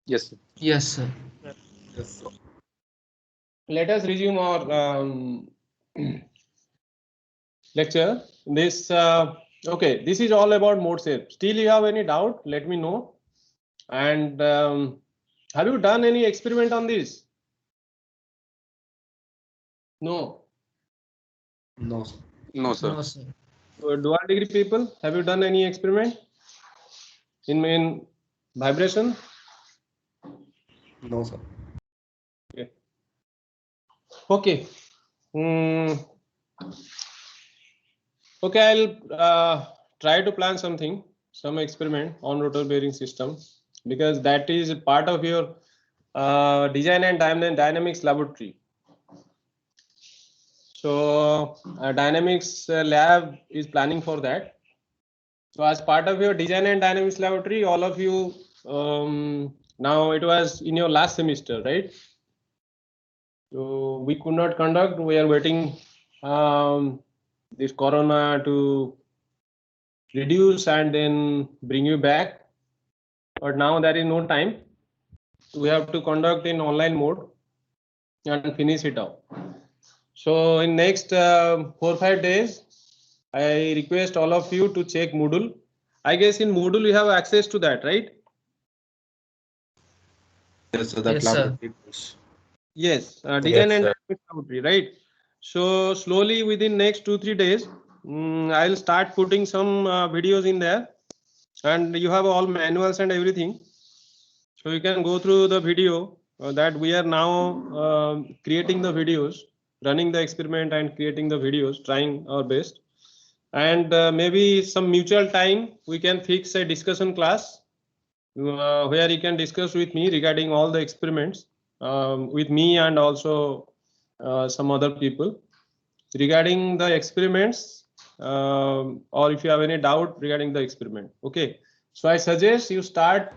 Yes, sir. Yes, sir. Yes, sir. Let us resume our lecture. This okay. This is all about mode shape. Still, you have any doubt? Let me know. And have you done any experiment on this? No. No, sir. No, sir. No, sir. Dual degree people, have you done any experiment in main vibration? No, sir. Okay. Okay. Hmm. Okay, I'll try to plan something, some experiment on rotor bearing system, because that is part of your design and dynamics laboratory. So dynamics lab is planning for that. So as part of your design and dynamics laboratory, all of you, now it was in your last semester, right? So we could not conduct. We are waiting this corona to reduce and then bring you back. But now there is no time. We have to conduct in online mode and finish it out. So in next 4-5 days, I request all of you to check Moodle. I guess in Moodle you have access to that, right? Yes, sir. That Yes, sir. laboratory course. Yes, design Yes, and sir. dynamics laboratory, right? So slowly within next 2-3 days, I'll start putting some videos in there, and you have all manuals and everything. So you can go through the video that we are now creating the videos, running the experiment and creating the videos, trying our best. And maybe some mutual time we can fix a discussion class where you can discuss with me regarding all the experiments with me and also some other people regarding the experiments, or if you have any doubt regarding the experiment. Okay, so I suggest you start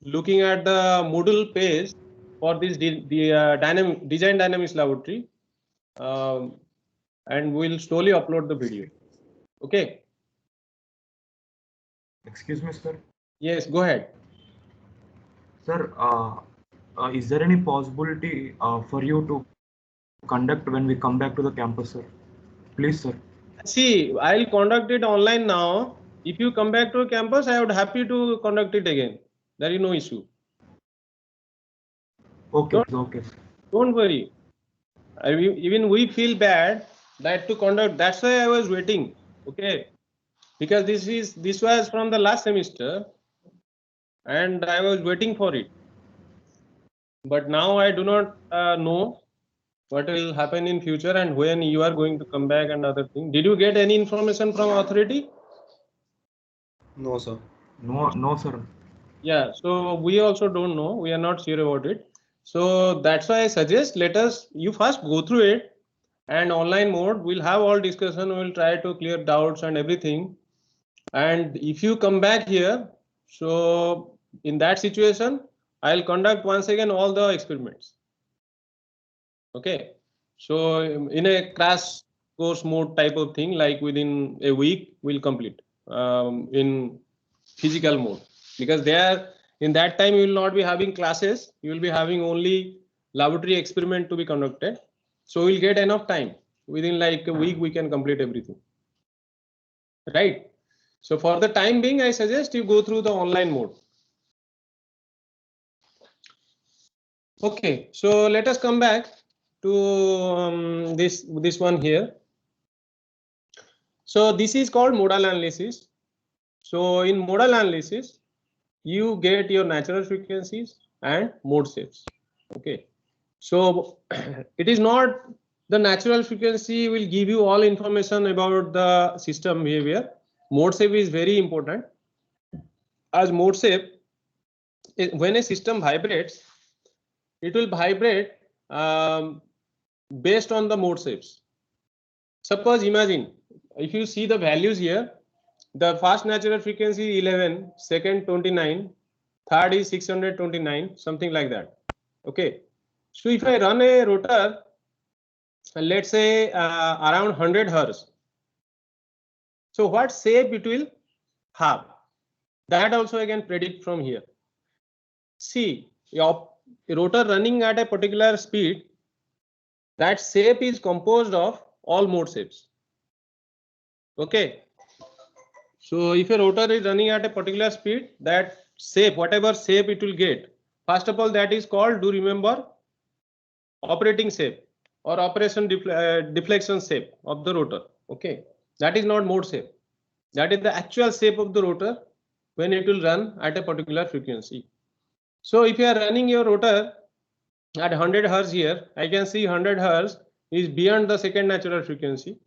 looking at the Moodle page for this dynamic design dynamics laboratory, and we'll slowly upload the video. Okay. Excuse me, sir. Yes, go ahead. Sir, is there any possibility for you to conduct when we come back to the campus, sir? Please, sir. See, I'll conduct it online now. If you come back to campus, I would happy to conduct it again. There is no issue. Okay, Don't, okay. don't worry. Even we feel bad that to conduct. That's why I was waiting. Okay, because this was from the last semester, and I was waiting for it. But now I do not know what will happen in future and when you are going to come back and other thing. Did you get any information from authority? No, sir. No, no, sir. Yeah, so we also don't know. We are not sure about it. So that's why I suggest let us you first go through it and online mode. We'll have all discussion. We'll try to clear doubts and everything. And if you come back here, so in that situation, I'll conduct once again all the experiments. Okay. So in a crash course mode type of thing, like within a week, we'll complete in physical mode, because there in that time you will not be having classes, you will be having only laboratory experiment to be conducted. So we'll get enough time. Within like a week, we can complete everything. Right. So for the time being, I suggest you go through the online mode. Okay. So let us come back to this one here. So this is called modal analysis. So in modal analysis, you get your natural frequencies and mode shapes. Okay. So it is not the natural frequency will give you all information about the system behavior. Mode shape is very important. As mode shape, when a system vibrates, it will vibrate based on the mode shapes. Suppose imagine if you see the values here, the first natural frequency is 11, second 29, third is 629, something like that. Okay. So if I run a rotor, let's say around 100 hertz. So what shape it will have? That also I can predict from here. see your rotor running at a particular speed, that shape is composed of all mode shapes. Okay. So if a rotor is running at a particular speed, that shape, whatever shape it will get, first of all, that is called, do remember, operating shape or operation deflection shape of the rotor. Okay, that is not mode shape. That is the actual shape of the rotor when it will run at a particular frequency. So if you are running your rotor at 100 Hz here, I can see 100 Hz is beyond the second natural frequency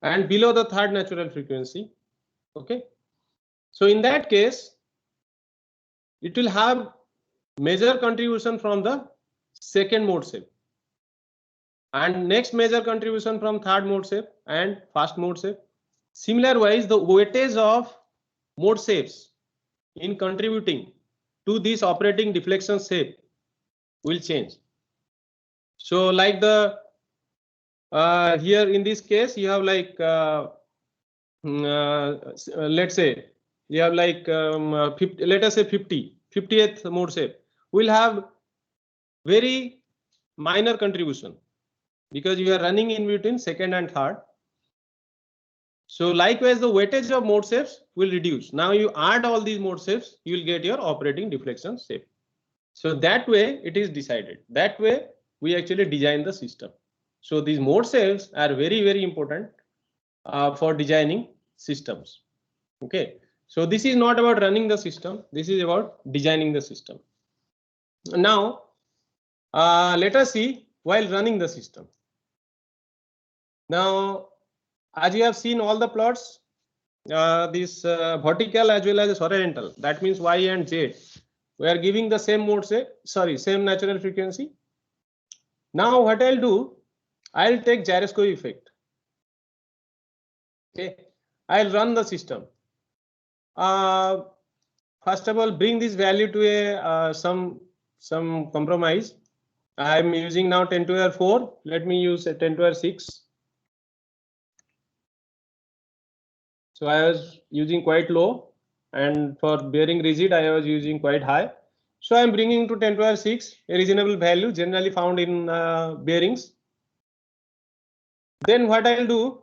and below the third natural frequency. Okay, so in that case, it will have major contribution from the second mode shape, and next major contribution from third mode shape and first mode shape. Similar wise, the weightage of mode shapes in contributing to this operating deflection shape will change. So like the here in this case you have like let's say you have like 50, let us say 50th mode shape will have very minor contribution because you are running in between second and third. So likewise, the weightage of mode shapes will reduce. Now you add all these mode shapes, you will get your operating deflection shape. So that way it is decided. That way we actually design the system. So these mode shapes are very, very important for designing systems. Okay. So this is not about running the system. This is about designing the system. Now let us see while running the system. Now, as you have seen all the plots, this vertical as well as horizontal, that means Y and Z, we are giving the same mode shape, sorry, same natural frequency. Now what I'll do, I'll take gyroscope effect. Okay, I'll run the system. First of all, bring this value to a some compromise. I'm using now 10 to the power 4. Let me use a 10 to the power 6. So I was using quite low, and for bearing rigid I was using quite high. So I'm bringing to 10 to the power 6, a reasonable value generally found in bearings. Then what I'll do,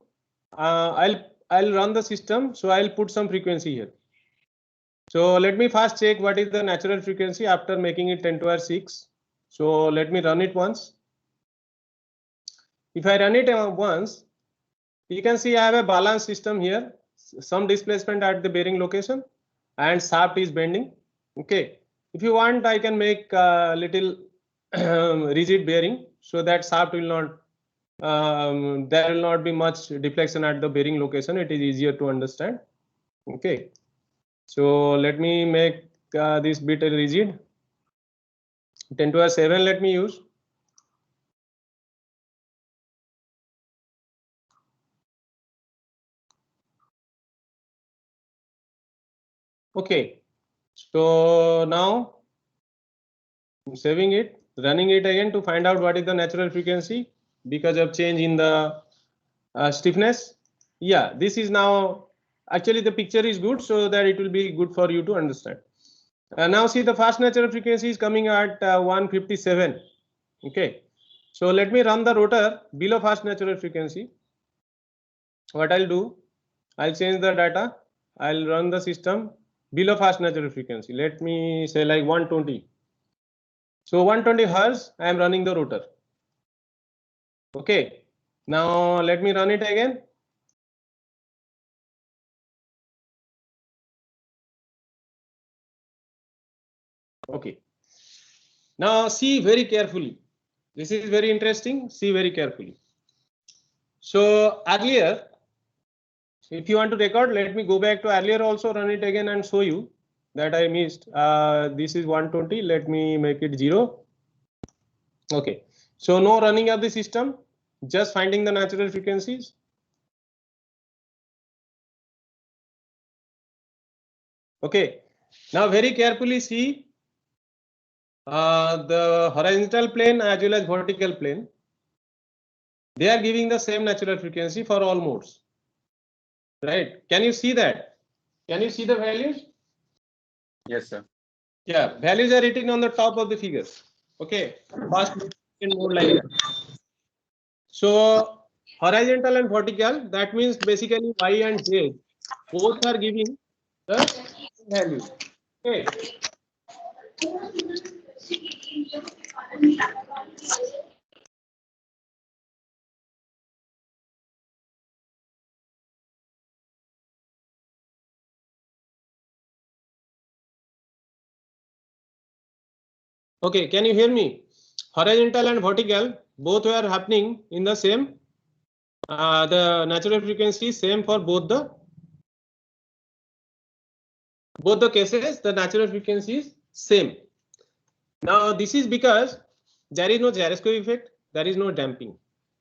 I'll run the system. So I'll put some frequency here. So let me first check what is the natural frequency after making it 10 to the power 6. So let me run it once. If I run it once, you can see I have a balanced system here. Some displacement at the bearing location and shaft is bending. Okay, if you want, I can make a little rigid bearing so that shaft will not there will not be much deflection at the bearing location. It is easier to understand. Okay, so let me make this bit rigid. 10 to the power 7 let me use. Okay, so now I'm saving it, running it again to find out what is the natural frequency because of change in the stiffness. Yeah, this is now actually the picture is good so that it will be good for you to understand. Now see the first natural frequency is coming at 157. Okay, so let me run the rotor below first natural frequency. What I'll do, I'll change the data. I'll run the system below first natural frequency. Let me say like 120. So 120 Hz, I am running the rotor. Okay, now let me run it again. Okay, now see very carefully. This is very interesting. See very carefully. So earlier, if you want to record, let me go back to earlier also, run it again and show you that I missed. This is 120. Let me make it 0. Okay, so no running of the system, just finding the natural frequencies. Okay, now very carefully see the horizontal plane as well as vertical plane. They are giving the same natural frequency for all modes. Right? Can you see that? Can you see the values? Yes, sir. Yeah, values are written on the top of the figures. Okay, first mode like that. So horizontal and vertical, that means basically y and z both are giving the value. Okay. Okay, can you hear me? Horizontal and vertical both were happening in the same. The natural frequency same for both the cases. The natural frequency is same. Now this is because there is no gyroscope effect. There is no damping.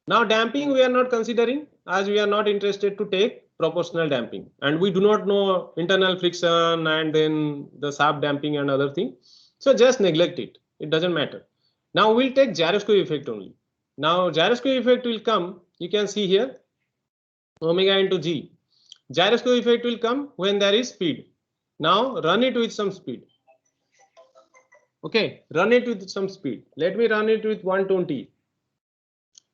Now damping we are not considering, as we are not interested to take proportional damping, and we do not know internal friction and then the shaft damping and other thing. So just neglect it. It doesn't matter. Now we'll take gyroscope effect only. Now gyroscope effect will come. You can see here omega into g. Gyroscope effect will come when there is speed. Now run it with some speed. Okay, run it with some speed. Let me run it with 120.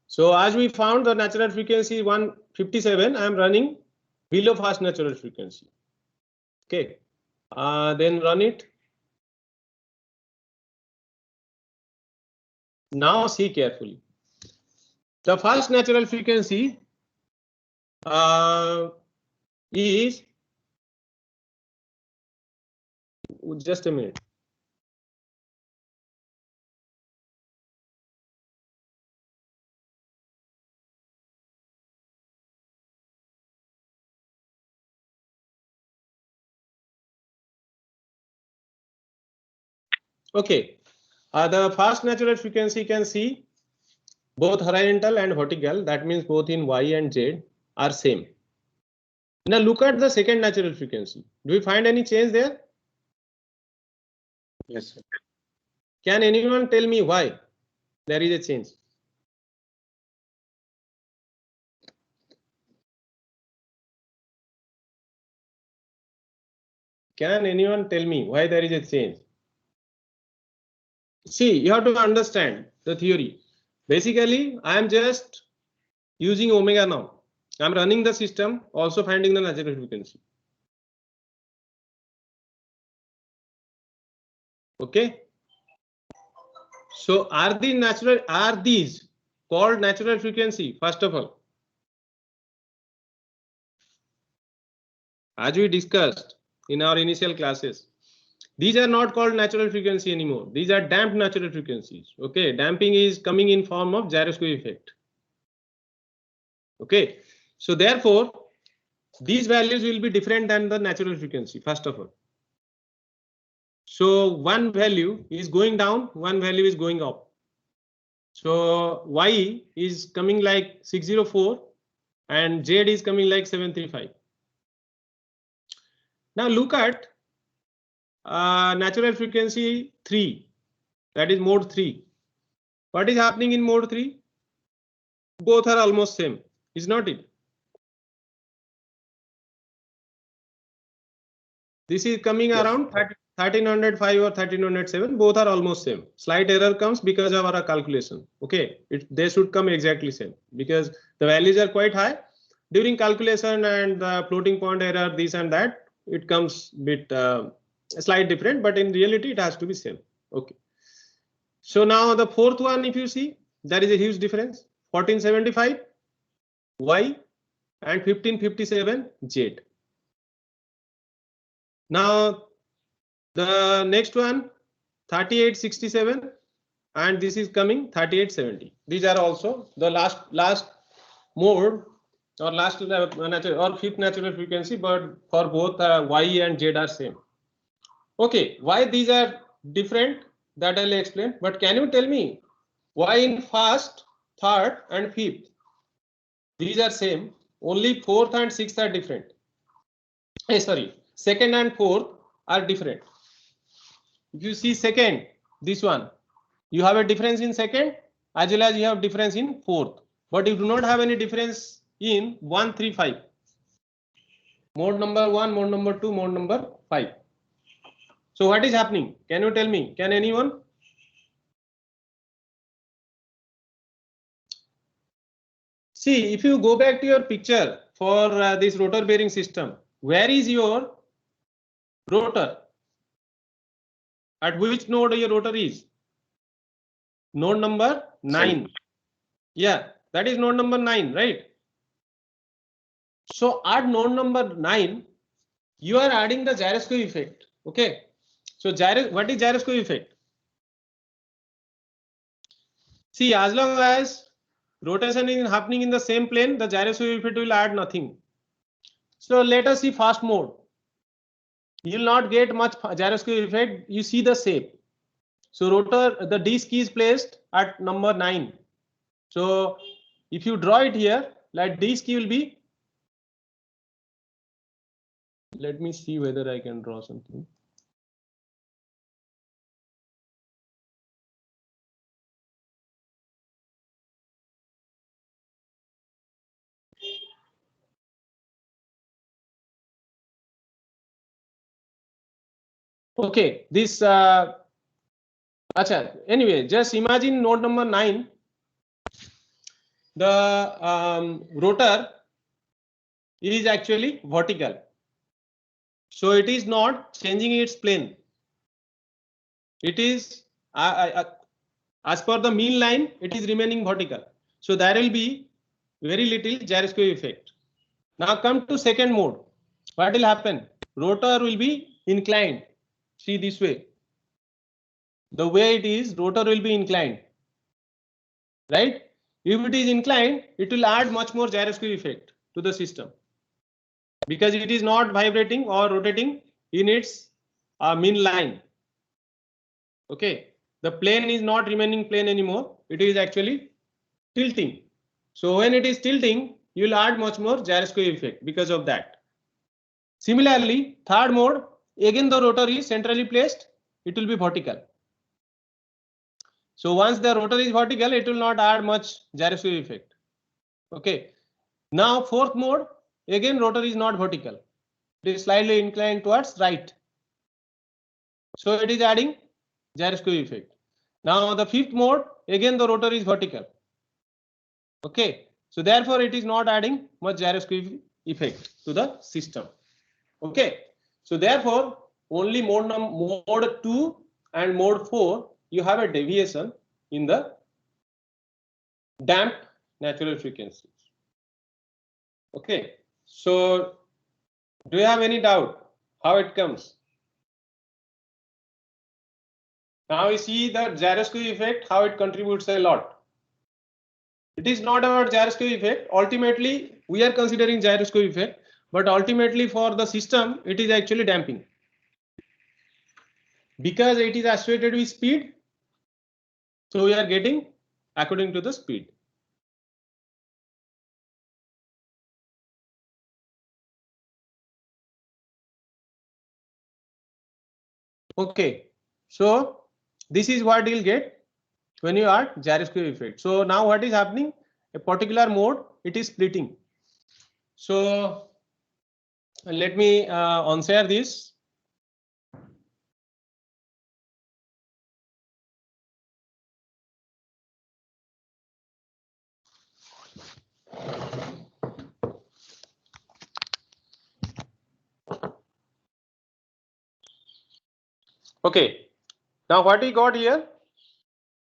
So as we found the natural frequency 157, I am running below fast natural frequency. Okay, then run it. Now see carefully. The fast natural frequency is, just a minute. Okay, the fast natural frequency you can see both horizontal and vertical. That means both in y and z are same. Now look at the second natural frequency. Do you find any change there? Yes, sir. Can anyone tell me why there is a change? Can anyone tell me why there is a change? See, you have to understand the theory. Basically, I am just using omega now. I'm running the system, also finding the natural frequency. Okay. So are these called natural frequency? First of all, as we discussed in our initial classes, these are not called natural frequency anymore. These are damped natural frequencies. Okay, damping is coming in form of gyroscope effect. Okay, so therefore these values will be different than the natural frequency, first of all. So one value is going down, one value is going up. So y is coming like 604 and z is coming like 735. Now look at natural frequency 3, that is mode 3. What is happening in mode 3? Both are almost same, is not it? This is coming around 1305 or 1307. Both are almost same. Slight error comes because of our calculation. Okay, they should come exactly same because the values are quite high during calculation and the floating point error, this and that. It comes bit slight different, but in reality it has to be same. Okay. So now the fourth one, if you see, there is a huge difference. 1475 Y and 1557 Z. Now the next one 3867 and this is coming 3870. These are also the last mode or last natural or fifth natural frequency, but for both Y and Z are same. Okay, why these are different, that I'll explain. But can you tell me why in first, third and fifth these are same, only fourth and sixth are different? Sorry, second and fourth are different. If you see second, this one, you have a difference in second as well as you have difference in fourth, but you do not have any difference in 1, 3, 5. Mode number 1, mode number 2, mode number 5. So what is happening? Can you tell me? Can anyone? See, if you go back to your picture for this rotor bearing system, where is your rotor? At which node your rotor is? Node number 9. Yeah, that is node number 9, right? So at node number 9, you are adding the gyroscope effect. Okay. So what is gyroscope effect? See, as long as rotation is happening in the same plane, the gyroscope effect will add nothing. So let us see fast mode. You will not get much gyroscope effect. You see the shape. So rotor, the disc is placed at number 9. So if you draw it here, like disc will be. Let me see whether I can draw something. Okay, this anyway, just imagine node number 9. The rotor is actually vertical. So it is not changing its plane. It is as per the mean line, it is remaining vertical. So there will be very little gyroscope effect. Now come to second mode. What will happen? Rotor will be inclined. See this way. The way it is, rotor will be inclined. Right? If it is inclined, it will add much more gyroscope effect to the system because it is not vibrating or rotating in its mean line. Okay, the plane is not remaining plane anymore. It is actually tilting. So when it is tilting, you will add much more gyroscope effect because of that. Similarly, third mode, again the rotor is centrally placed. It will be vertical. So once the rotor is vertical, it will not add much gyroscope effect. Okay. Now fourth mode, again rotor is not vertical. It is slightly inclined towards right. So it is adding gyroscope effect. Now the fifth mode, again the rotor is vertical. Okay. So therefore it is not adding much gyroscope effect to the system. Okay. So therefore only mode 2 and mode 4 you have a deviation in the damped natural frequencies. Okay. So do you have any doubt how it comes? Now you see the gyroscope effect, how it contributes a lot. It is not about gyroscope effect. Ultimately, we are considering gyroscope effect, but ultimately for the system, it is actually damping. Because it is associated with speed, so we are getting according to the speed. Okay, so this is what you'll get when you add gyroscope effect. So now what is happening? A particular mode, it is splitting. So let me unshare this. Okay, now what we got here?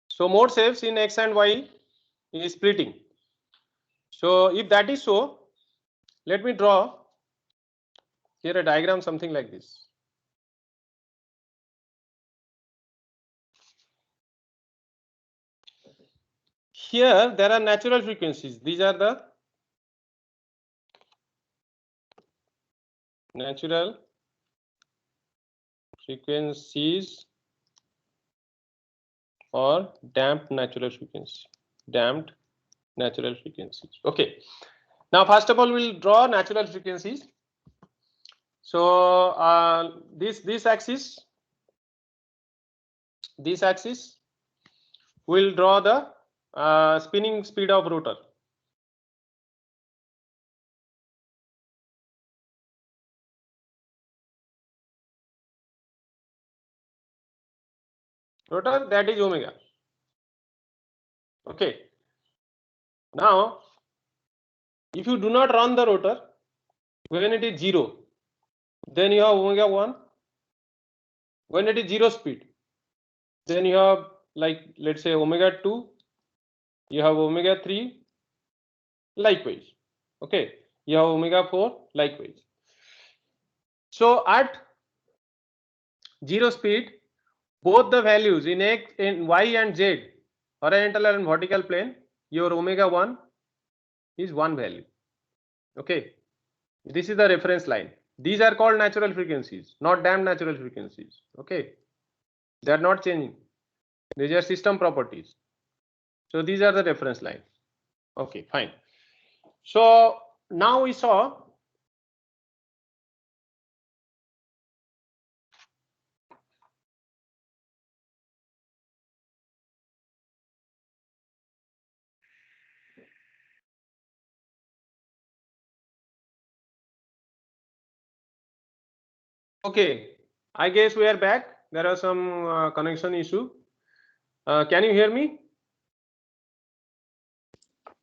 So mode shapes in X and Y is splitting. So if that is so, let me draw here a diagram something like this. Here there are natural frequencies. These are the natural frequencies or damped natural frequency. Damped natural frequencies. Okay. Now first of all we'll draw natural frequencies. So this axis will draw the spinning speed of rotor. rotor, that is omega. Okay. Now, if you do not run the rotor, when it is 0, then you have omega 1. When it is 0 speed, then you have, like, let's say omega 2, you have omega 3, likewise. Okay, you have omega 4, likewise. So at 0 speed, both the values in x, in y and z, horizontal and vertical plane, your omega 1 is one value. Okay, this is the reference line. These are called natural frequencies, not damped natural frequencies. Okay, they are not changing. These are system properties. So these are the reference lines. Okay, fine. So now we saw okay, I guess we are back. There are some connection issue. Can you hear me?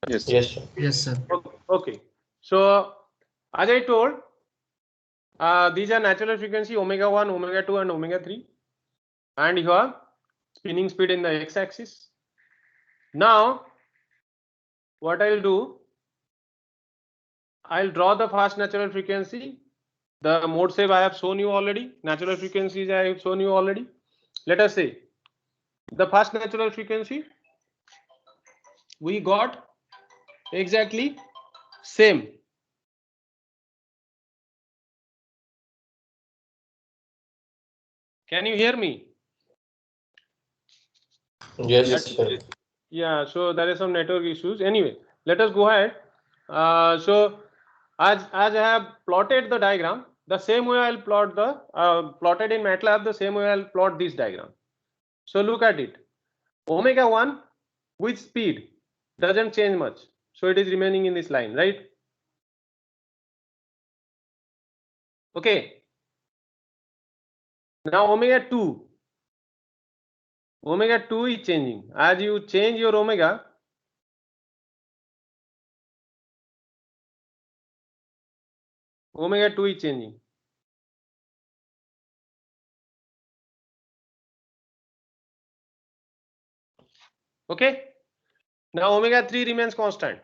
Yes. Yes, sir. Yes, sir. Okay. So as I told, these are natural frequency omega 1, omega 2 and omega 3, and you have spinning speed in the x-axis. Now what I'll do, I'll draw the first natural frequency. The mode shape I have shown you already. Natural frequencies I have shown you already. Let us say the first natural frequency we got exactly same. Can you hear me? Yes, sir. Yeah, so there is some network issues. Anyway, let us go ahead. So as I have plotted the diagram, the same way I'll plot the plotted in MATLAB, the same way I'll plot this diagram. So look at it. Omega 1 with speed doesn't change much. So it is remaining in this line, right? Okay. Now omega 2. Omega 2 is changing. As you change your omega, omega 2 is changing. Okay. Now omega 3 remains constant.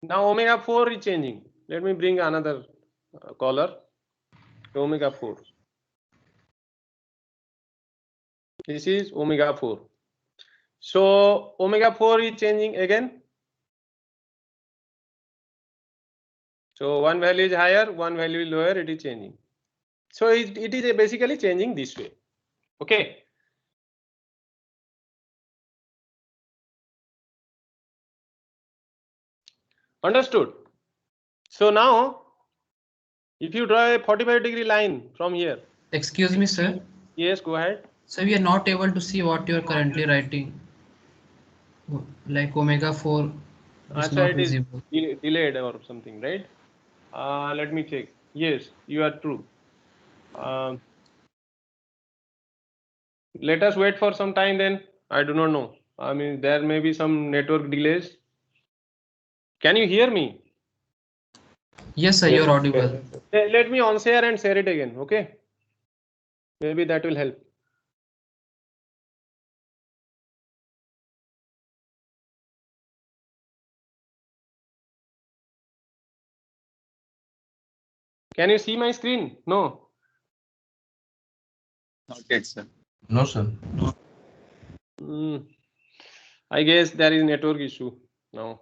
Now omega 4 is changing. Let me bring another caller. Omega 4. This is omega 4. So omega 4 is changing again. So one value is higher, one value is lower, it is changing. So it is basically changing this way. Okay. Understood. So now if you draw a 45-degree line from here. Excuse me, sir. Yes, go ahead. So we are not able to see what you are currently writing. Like omega 4 is Acha, not it is visible. delayed or something, right? Let me check. Yes, you are true. Let us wait for some time then. I do not know. I mean, there may be some network delays. Can you hear me? Yes, sir, you're audible. Let me on share and share it again. Okay. Maybe that will help. Can you see my screen? No. Not yet, sir. No, sir. I guess there is network issue now.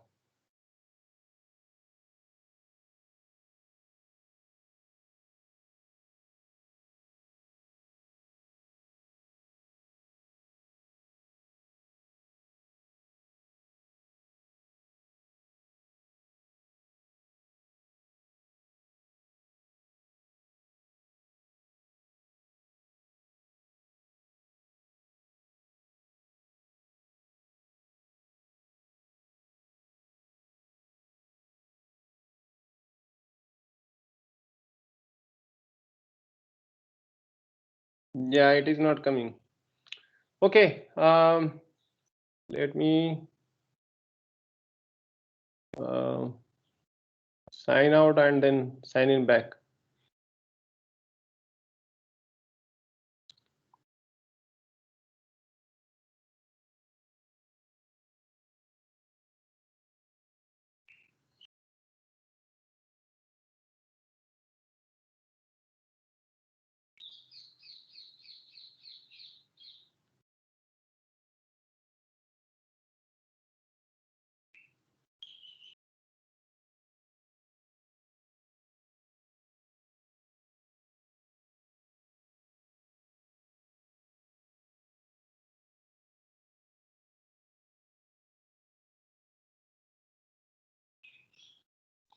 Yeah, it is not coming. Okay, let me sign out and then sign in back.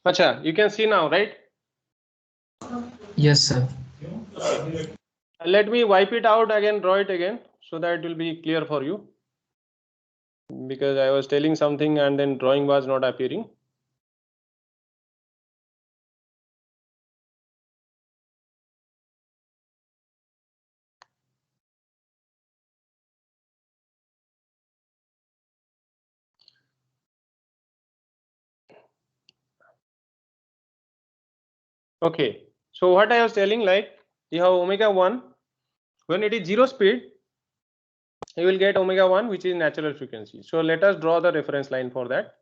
Acha, you can see now, right? Yes, sir. Okay. Let me wipe it out again, draw it again, so that it will be clear for you. Because I was telling something and then drawing was not appearing. Okay, so what I was telling, like you have omega 1, when it is 0 speed, you will get omega 1, which is natural frequency. So let us draw the reference line for that.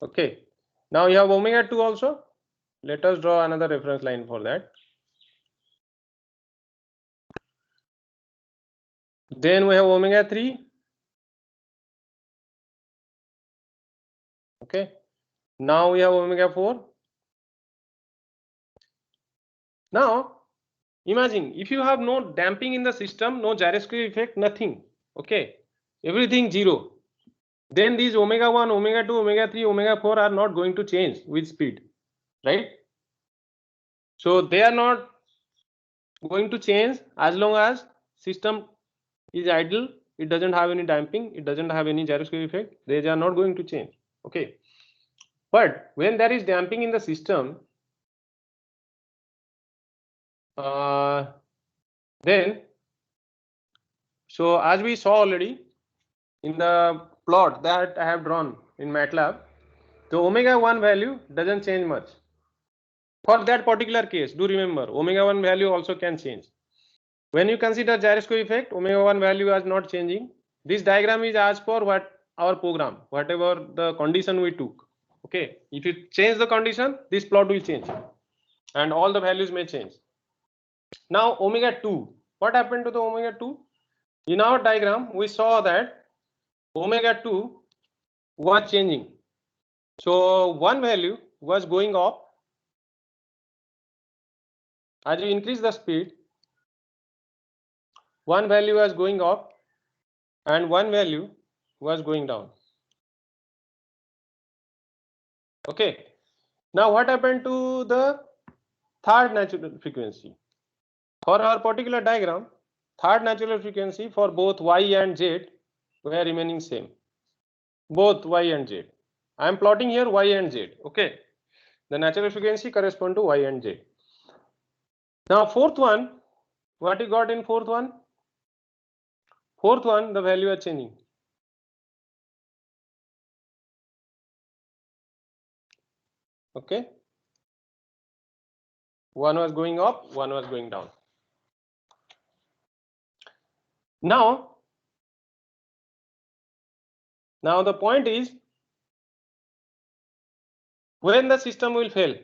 Okay, now you have omega 2 also. Let us draw another reference line for that. Then we have omega 3. Okay, now we have omega 4. Now imagine if you have no damping in the system, no gyroscopic effect, nothing. Okay, everything 0. Then these omega 1, omega 2, omega 3, omega 4 are not going to change with speed, right? So they are not going to change as long as system is idle, it doesn't have any damping, it doesn't have any gyroscopic effect, they are not going to change. Okay, but when there is damping in the system, then so as we saw already in the plot that I have drawn in MATLAB, the omega 1 value doesn't change much. For that particular case, do remember omega 1 value also can change. When you consider gyroscopic effect, omega 1 value is not changing. This diagram is as per what our program, whatever the condition we took. Okay, if you change the condition, this plot will change and all the values may change. Now omega 2, what happened to the omega 2? In our diagram, we saw that omega 2 was changing. So one value was going up. As you increase the speed, one value was going up and one value was going down. Okay, now what happened to the third natural frequency? For our particular diagram, third natural frequency for both y and z were remaining same. Both y and z. I am plotting here y and z. Okay, the natural frequency correspond to y and z. Now fourth one, what you got in fourth one? Fourth one, the value are changing. Okay, one was going up, one was going down. Now the point is when the system will fail.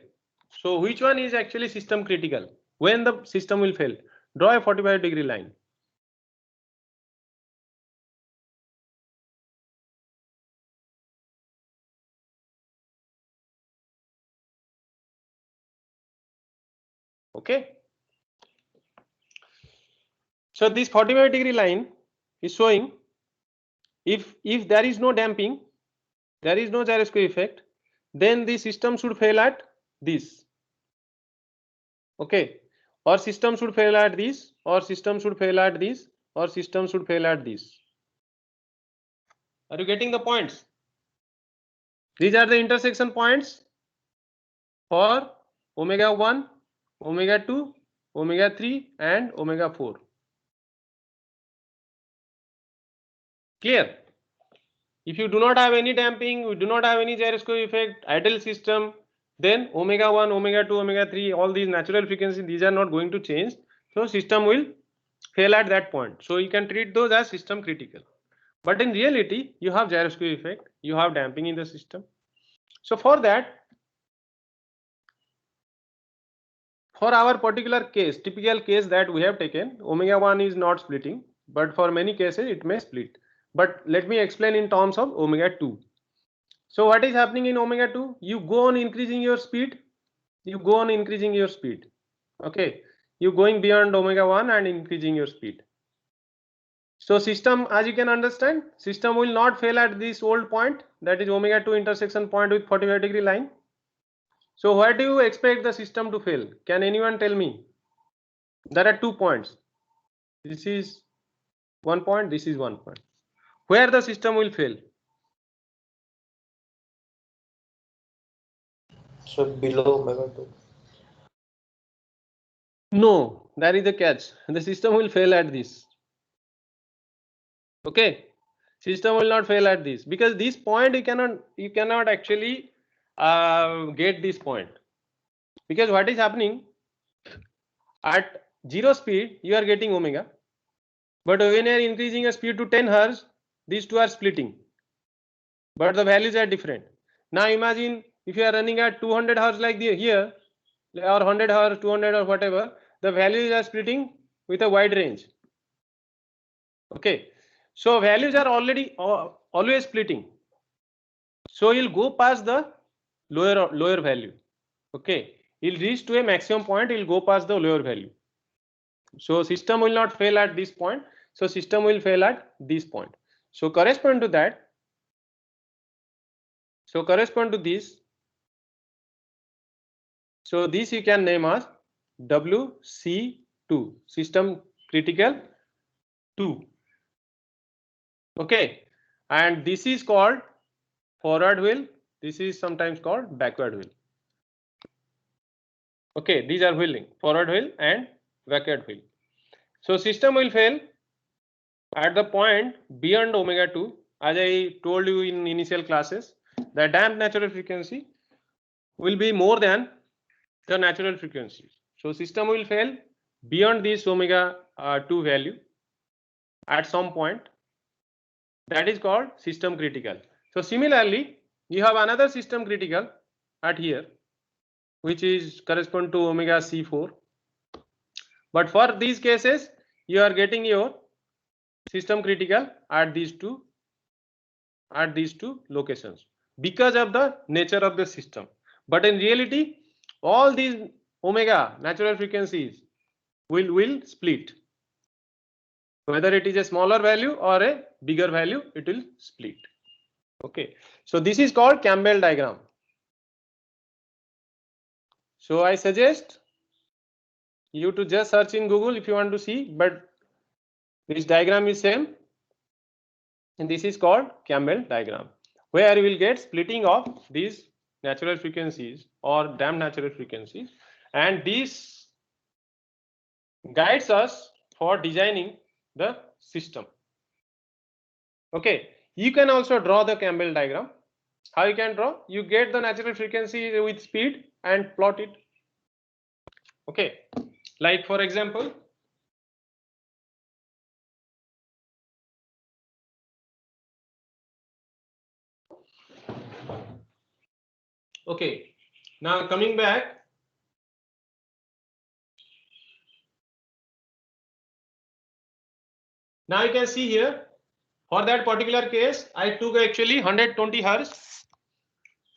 So which one is actually system critical? When the system will fail, draw a 45-degree line. Okay, so this 45-degree line is showing if there is no damping, there is no gyroscopic effect, then the system should fail at this. Okay, or system should fail at this, or system should fail at this, or system should fail at this. Are you getting the points? These are the intersection points for omega 1, omega 2 omega 3 and omega 4. Clear? If you do not have any damping, you do not have any gyroscope effect, idle system, then omega 1, omega 2, omega 3, all these natural frequencies, these are not going to change. So system will fail at that point. So you can treat those as system critical. But in reality, you have gyroscope effect, you have damping in the system. So for that, for our particular case, typical case that we have taken, omega 1 is not splitting, but for many cases it may split. But let me explain in terms of omega 2. So what is happening in omega 2? You go on increasing your speed. You go on increasing your speed. Okay. You going beyond omega 1 and increasing your speed. So system, as you can understand, system will not fail at this old point, that is omega 2 intersection point with 45-degree line. So where do you expect the system to fail? Can anyone tell me? There are 2 points. This is 1 point, this is 1 point. Where the system will fail? So below omega 2. No, that is the catch. The system will fail at this. Okay, system will not fail at this because this point you cannot actually get this point, because what is happening at 0 speed you are getting omega, but when you are increasing a speed to 10 hertz, these two are splitting, but the values are different. Now imagine if you are running at 200 hertz like here, or 100 hertz, 200 or whatever, the values are splitting with a wide range. Okay, so values are already always splitting. So you'll go past the lower value. Okay, you'll reach to a maximum point, you'll go past the lower value. So system will not fail at this point. So system will fail at this point. So correspond to that. So correspond to this. So this you can name as WC2, system critical 2. Okay, and this is called forward wheel. This is sometimes called backward wheel. Okay, these are wheeling, forward wheel and backward wheel. So system will fail at the point beyond omega 2. As I told you in initial classes, the damped natural frequency will be more than the natural frequency. So system will fail beyond this omega 2 value at some point. That is called system critical. So similarly, you have another system critical at here, which is correspond to omega C4. But for these cases, you are getting your system critical at these two locations because of the nature of the system. But in reality, all these omega natural frequencies will split. Whether it is a smaller value or a bigger value, it will split. Okay, so this is called Campbell diagram. So I suggest you to just search in Google if you want to see, but this diagram is same, and this is called Campbell diagram, where you will get splitting of these natural frequencies or damped natural frequencies, and this guides us for designing the system. Okay, you can also draw the Campbell diagram. How you can draw? You get the natural frequency with speed and plot it. Okay, like for example, okay, now coming back, now you can see here, for that particular case, I took actually 120 hertz.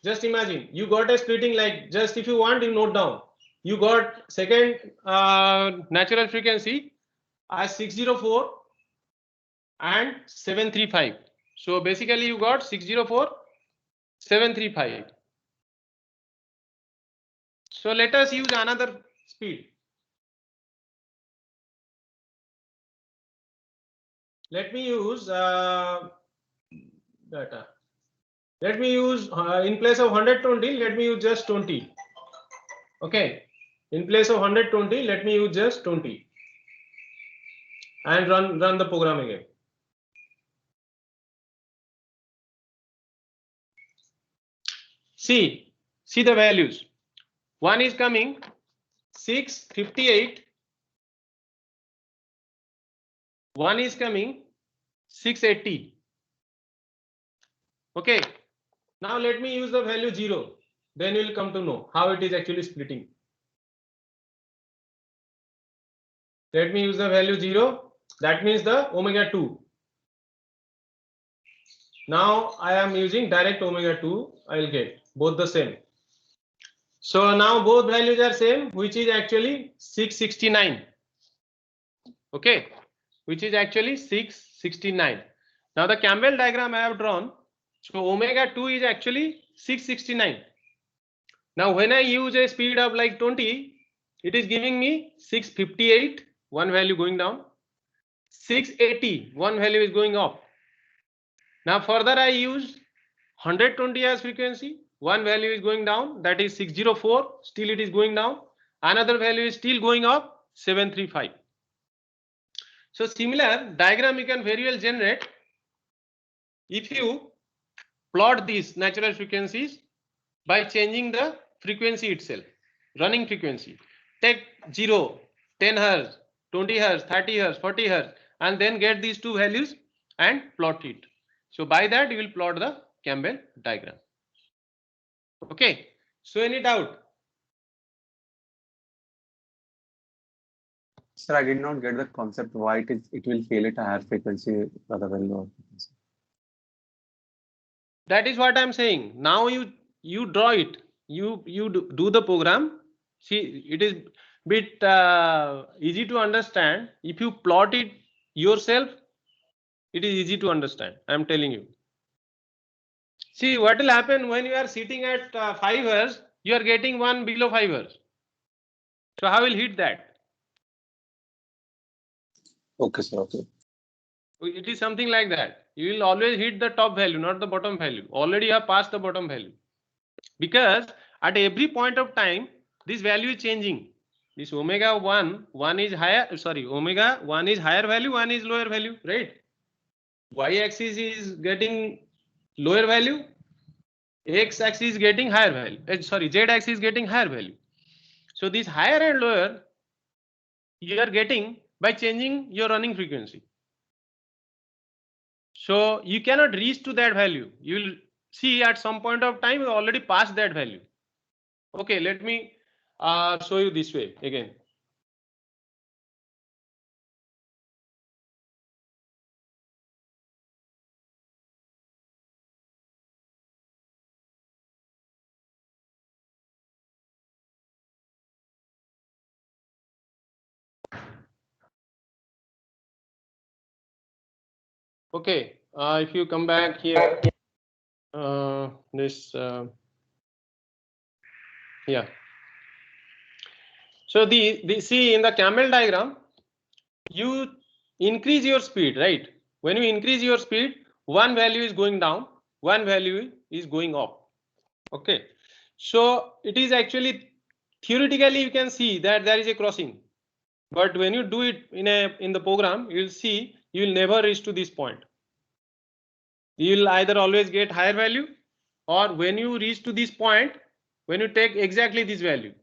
Just imagine you got a splitting, like, just if you want, you note down. You got second natural frequency as 604 and 735. So basically you got 604, 735. So let us use another speed. Let me use data. Let me use in place of 120, let me use just 20. Okay, In place of 120, let me use just 20 and run the program again. See the values. One is coming 658. One is coming 680. Okay. Now let me use the value 0. Then you will come to know how it is actually splitting. Let me use the value 0. That means the omega 2. Now I am using direct omega 2. I will get both the same. So now both values are same, which is actually 669. Okay, which is actually 669. Now the Campbell diagram I have drawn. So omega 2 is actually 669. Now when I use a speed of like 20, it is giving me 658, one value going down. 680, one value is going up. Now further I use 120 as frequency, one value is going down, that is 604, still it is going down. Another value is still going up, 735. So similar diagram you can very well generate if you plot these natural frequencies by changing the frequency itself, running frequency. Take 0, 10 Hz, 20 Hz, 30 Hz, 40 Hz, and then get these two values and plot it. So by that you will plot the Campbell diagram. Okay. So any doubt? Sir, I did not get the concept why it will fail at a higher frequency rather than lower frequency. That is what I am saying. Now you draw it. You do the program. See, it is bit easy to understand. If you plot it yourself, it is easy to understand. I am telling you. See what will happen when you are sitting at 5 Hz, you are getting one below 5 Hz. So how will hit that? Okay, sir. Okay. It is something like that. You will always hit the top value, not the bottom value. Already you have passed the bottom value. Because at every point of time, this value is changing. This omega 1 is higher, sorry, omega 1 is higher value, 1 is lower value, right? Y-axis is getting lower value, X-axis is getting higher value, sorry, Z-axis is getting higher value. So this higher and lower, you are getting by changing your running frequency. So you cannot reach to that value. You will see at some point of time you already passed that value. Okay, let me show you this way again. Okay, if you come back here, yeah. So the see in the Campbell diagram, you increase your speed, right? When you increase your speed, one value is going down, one value is going up. Okay, so it is actually theoretically you can see that there is a crossing, but when you do it in the program, you will see you will never reach to this point. You will either always get higher value, or when you reach to this point, when you take exactly this value.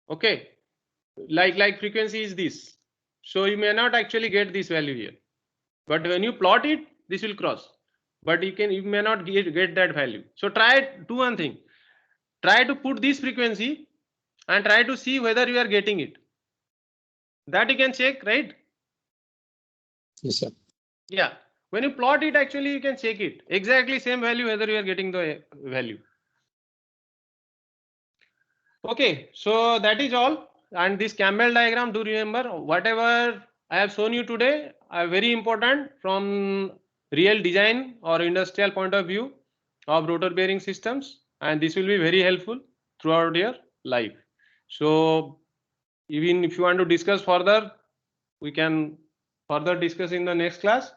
Okay, like frequency is this, so you may not actually get this value here, but when you plot it, this will cross, but you may not get that value. So do one thing, try to put this frequency and try to see whether you are getting it. That you can check, right? Yes, sir. Yeah, when you plot it, actually you can check it exactly same value whether you are getting the value. Okay, so that is all. And this Campbell diagram, do remember whatever I have shown you today are very important from real design or industrial point of view of rotor bearing systems, and this will be very helpful throughout your life. So even if you want to discuss further, we can further discuss in the next class.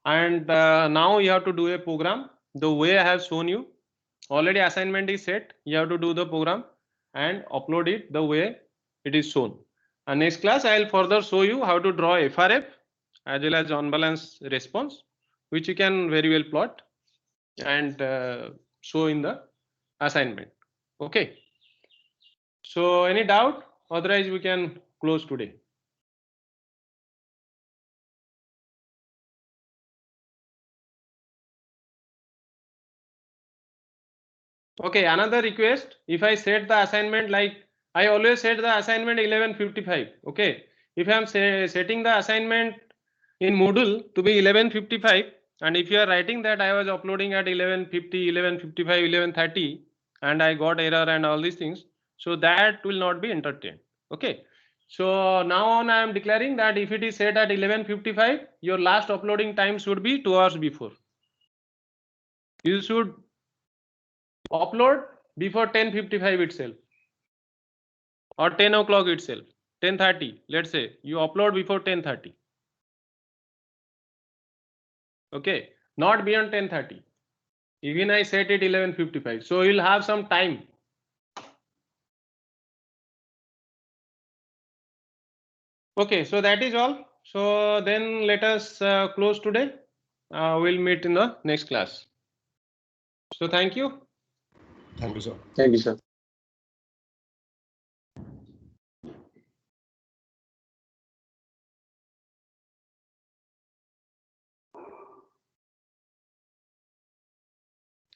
And now you have to do a program the way I have shown you. Already assignment is set, you have to do the program. and upload it the way it is shown. And next class I will further show you how to draw FRF as well as unbalanced response, which you can very well plot and show in the assignment. Okay. So any doubt? Otherwise we can close today. Okay, another request. If I set the assignment like I always set the assignment 11:55. Okay, if I am setting the assignment in Moodle to be 11:55, and if you are writing that I was uploading at 11:50, 11:55, 11:30, and I got error and all these things, so that will not be entertained. Okay, so now on I am declaring that if it is set at 11:55, your last uploading time should be 2 hours before. You should upload before 10:55 itself or 10 o'clock itself, 10:30. Let's say you upload before 10:30. Okay, not beyond 10:30. Even I set it 11:55, so you'll have some time. Okay, so that is all. So then let us close today. We'll meet in the next class. So thank you. Thank you, sir. Thank you, sir.